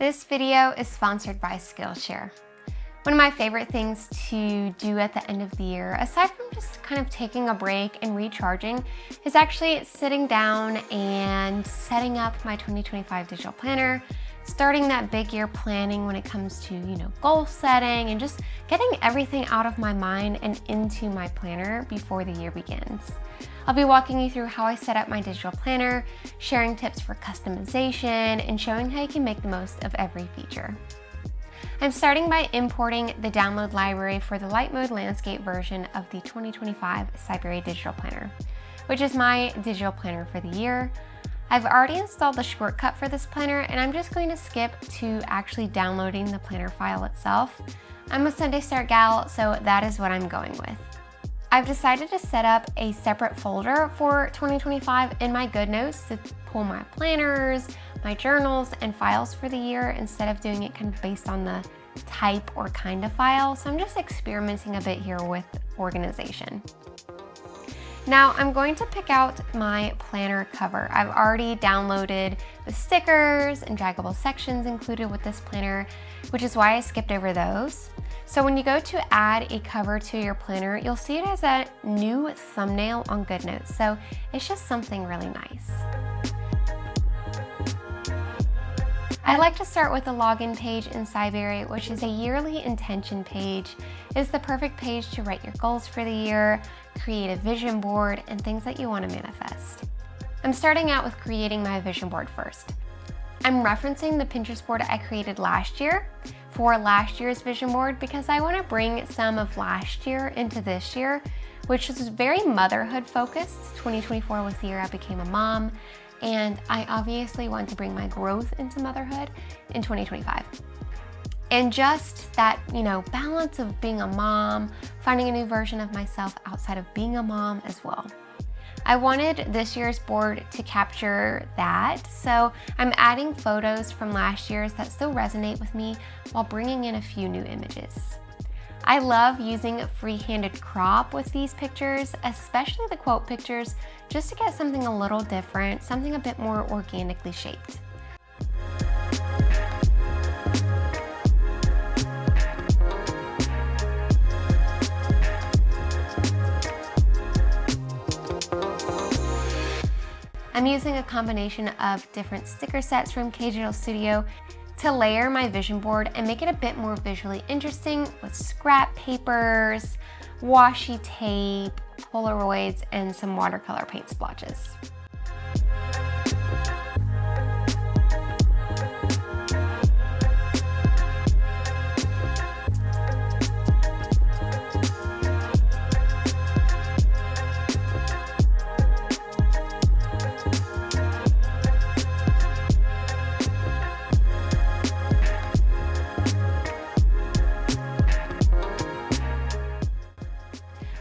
This video is sponsored by Skillshare. One of my favorite things to do at the end of the year, aside from just kind of taking a break and recharging, is actually sitting down and setting up my 2025 digital planner, starting that big year planning when it comes to, goal setting and just getting everything out of my mind and into my planner before the year begins. I'll be walking you through how I set up my digital planner, sharing tips for customization, and showing how you can make the most of every feature. I'm starting by importing the download library for the light mode landscape version of the 2025 Cyberry Digital Planner, which is my digital planner for the year. I've already installed the shortcut for this planner, and I'm just going to skip to actually downloading the planner file itself. I'm a Sunday Start gal, so that is what I'm going with. I've decided to set up a separate folder for 2025 in my goodnotes to pull my planners, my journals, and files for the year instead of doing it kind of based on the type or kind of file. So I'm just experimenting a bit here with organization. Now I'm going to pick out my planner cover. I've already downloaded the stickers and draggable sections included with this planner, which is why I skipped over those. So when you go to add a cover to your planner, you'll see it as a new thumbnail on goodnotes. So it's just something really nice. I like to start with the login page in Cyberry, which is a yearly intention page. It's the perfect page to write your goals for the year, create a vision board, and things that you want to manifest. I'm starting out with creating my vision board first. I'm referencing the Pinterest board I created last year for last year's vision board because I want to bring some of last year into this year, which is very motherhood focused. 2024 was the year I became a mom, and I obviously want to bring my growth into motherhood in 2025. And just that, balance of being a mom, finding a new version of myself outside of being a mom as well. I wanted this year's board to capture that, so I'm adding photos from last year's that still resonate with me while bringing in a few new images. I love using free-handed crop with these pictures, especially the quote pictures, just to get something a little different, something a bit more organically shaped. I'm using a combination of different sticker sets from KDigitalStudio to layer my vision board and make it a bit more visually interesting with scrap papers, washi tape, Polaroids, and some watercolor paint splotches.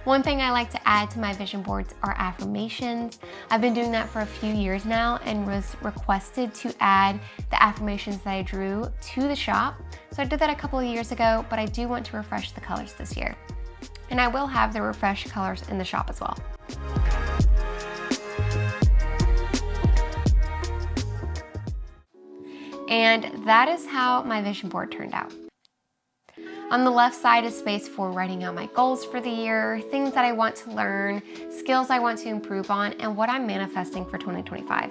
One thing I like to add to my vision boards are affirmations. I've been doing that for a few years now and was requested to add the affirmations that I drew to the shop. So I did that a couple of years ago, but I do want to refresh the colors this year. And I will have the refreshed colors in the shop as well. And that is how my vision board turned out. On the left side is space for writing out my goals for the year, things that I want to learn, skills I want to improve on, and what I'm manifesting for 2025.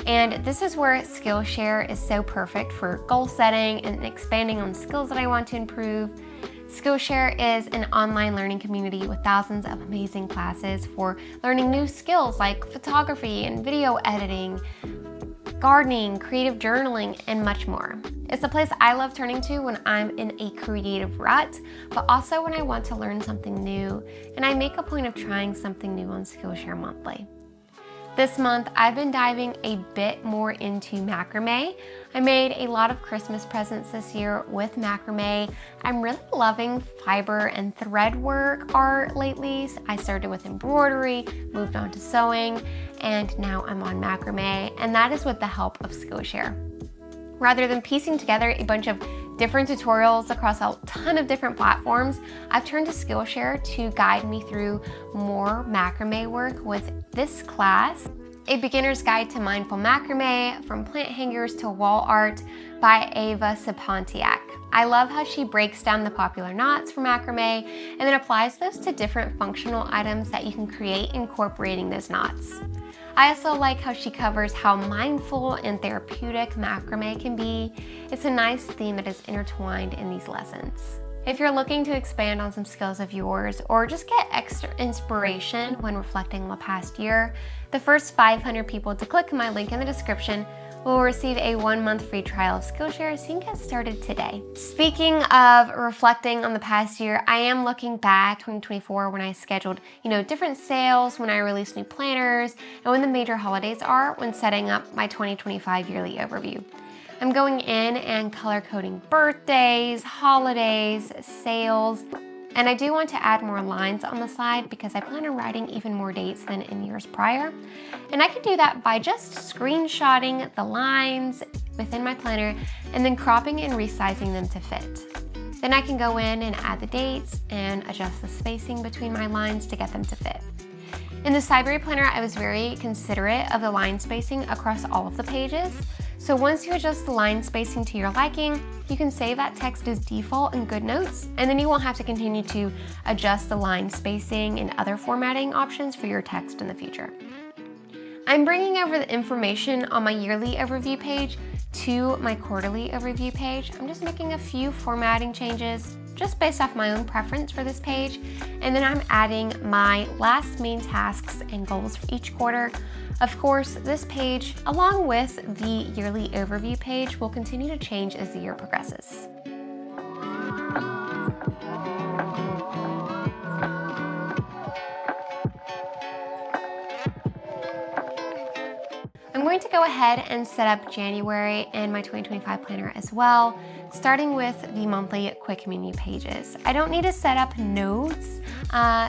And this is where Skillshare is so perfect for goal setting and expanding on skills that I want to improve. Skillshare is an online learning community with thousands of amazing classes for learning new skills like photography and video editing, gardening, creative journaling, and much more. It's a place I love turning to when I'm in a creative rut, but also when I want to learn something new, and I make a point of trying something new on Skillshare monthly. This month, I've been diving a bit more into macrame. I made a lot of Christmas presents this year with macrame. I'm really loving fiber and thread work art lately. I started with embroidery, moved on to sewing, and now I'm on macrame, and that is with the help of Skillshare. Rather than piecing together a bunch of different tutorials across a ton of different platforms, I've turned to Skillshare to guide me through more macrame work with this class, A Beginner's Guide to Mindful Macrame, From Plant Hangers to Wall Art by Ava Sapontiak. I love how she breaks down the popular knots for macrame and then applies those to different functional items that you can create incorporating those knots. I also like how she covers how mindful and therapeutic macrame can be. It's a nice theme that is intertwined in these lessons. If you're looking to expand on some skills of yours or just get extra inspiration when reflecting on the past year, the first 500 people to click my link in the description will receive a 1-month free trial of Skillshare, so you can get started today. Speaking of reflecting on the past year, I am looking back 2024 when I scheduled, different sales, when I released new planners, and when the major holidays are when setting up my 2025 yearly overview. I'm going in and color coding birthdays, holidays, sales, and I do want to add more lines on the side because I plan on writing even more dates than in years prior. And I can do that by just screenshotting the lines within my planner and then cropping and resizing them to fit. Then I can go in and add the dates and adjust the spacing between my lines to get them to fit. In the Cyberry Planner, I was very considerate of the line spacing across all of the pages. So once you adjust the line spacing to your liking, you can save that text as default in GoodNotes, and then you won't have to continue to adjust the line spacing and other formatting options for your text in the future. I'm bringing over the information on my yearly overview page to my quarterly overview page. I'm just making a few formatting changes just based off my own preference for this page, and then I'm adding my last main tasks and goals for each quarter. Of course, this page, along with the yearly overview page, will continue to change as the year progresses. I'm going to go ahead and set up January and my 2025 planner as well, starting with the monthly quick menu pages. I don't need to set up notes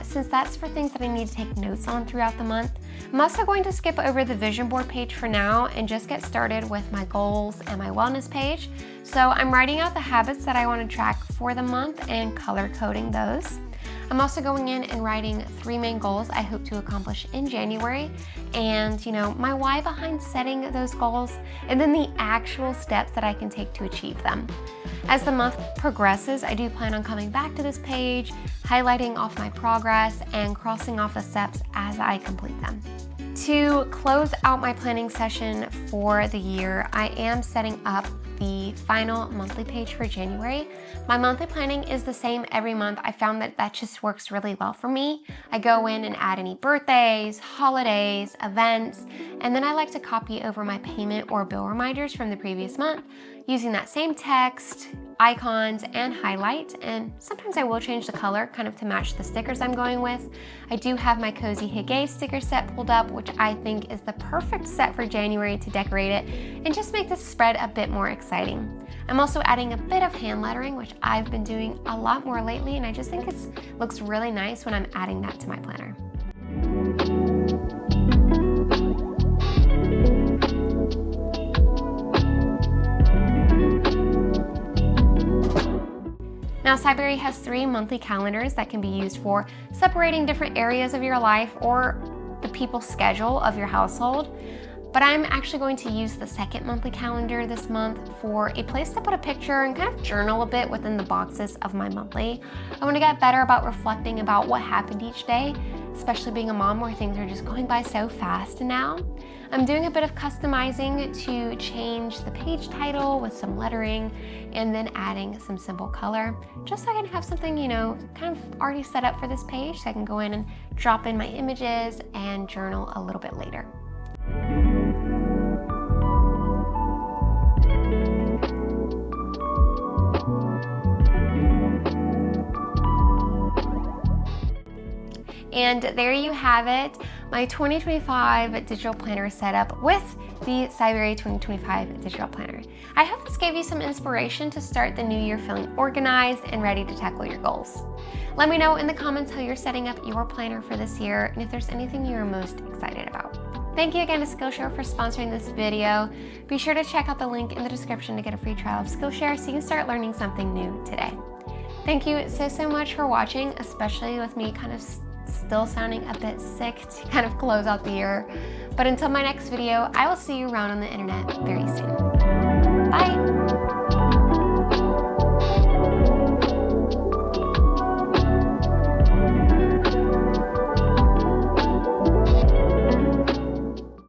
since that's for things that I need to take notes on throughout the month. I'm also going to skip over the vision board page for now and just get started with my goals and my wellness page. So I'm writing out the habits that I want to track for the month and color coding those. I'm also going in and writing 3 main goals I hope to accomplish in January and, my why behind setting those goals, and then the actual steps that I can take to achieve them. As the month progresses, I do plan on coming back to this page, highlighting off my progress, and crossing off the steps as I complete them. To close out my planning session for the year, I am setting up the final monthly page for January. My monthly planning is the same every month. I found that just works really well for me. I go in and add any birthdays, holidays, events, and then I like to copy over my payment or bill reminders from the previous month using that same text, icons, and highlight, and sometimes I will change the color kind of to match the stickers I'm going with. I do have my Cozy Hygge sticker set pulled up, which I think is the perfect set for January to decorate it and just make this spread a bit more exciting. I'm also adding a bit of hand lettering, which I've been doing a lot more lately, and I just think it looks really nice when I'm adding that to my planner. Now, Cyberry has 3 monthly calendars that can be used for separating different areas of your life or the people's schedule of your household. But I'm actually going to use the second monthly calendar this month for a place to put a picture and kind of journal a bit within the boxes of my monthly. I want to get better about reflecting about what happened each day, especially being a mom where things are just going by so fast now. I'm doing a bit of customizing to change the page title with some lettering and then adding some simple color, just so I can have something, kind of already set up for this page so I can go in and drop in my images and journal a little bit later. And there you have it, my 2025 digital planner setup with the Cyberry 2025 digital planner. I hope this gave you some inspiration to start the new year feeling organized and ready to tackle your goals. Let me know in the comments how you're setting up your planner for this year and if there's anything you're most excited about. Thank you again to Skillshare for sponsoring this video. Be sure to check out the link in the description to get a free trial of Skillshare so you can start learning something new today. Thank you so much for watching, especially with me kind of still sounding a bit sick to kind of close out the year. But until my next video, I will see you around on the internet very soon. Bye!